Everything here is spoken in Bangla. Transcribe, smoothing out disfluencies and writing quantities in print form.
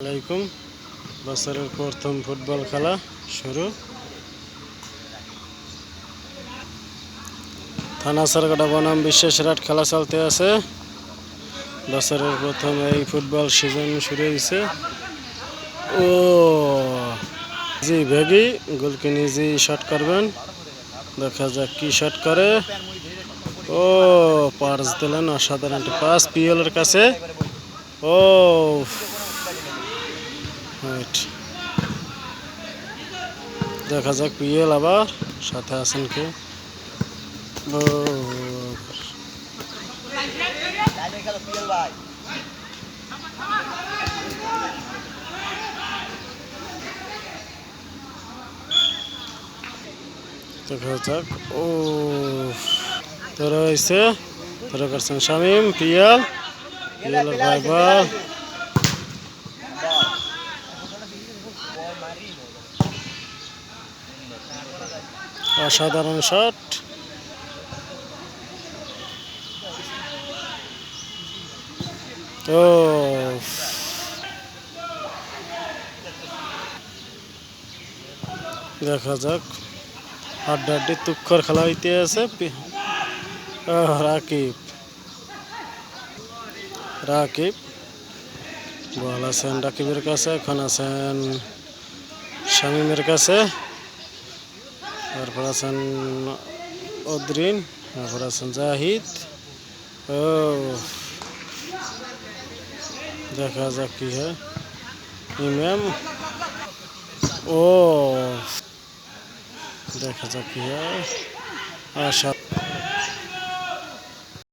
আলাইকুম। বছরের প্রথম ফুটবল খেলা শুরু। থানা সরকাটা বনাম বিশ্বের খেলা চলতে আছে। বছরের প্রথম এই ফুটবল সিজন শুরু হয়েছে। ও জি ভেগি গোলকে নিজেই শট করবেন। দেখা যাক কি শট করে। ও পাস দিলেন, অসাধারণ পাস পিএলের কাছে। ও দেখা যাক পিএল আবার সাথে আছেন কে। দেখা যাক। ও তোরা হয়েছে, তোরা করছেন শামিম পিএল ভাইবা। অসাধারণ শট। ও দেখা যাক, হাড্ডাহাড্ডি তুক্কর খেলা হইতে আছে। রাকিব রাকিব বল আছেন রাকিবের কাছে, এখন আছেন শামিমের কাছে, তারপর আছেন অদ্রিন, তারপর আছেন জাহিদ। ও দেখা যাক কি হয়। ইমাম। ও দেখা যাক কি হয়। আশা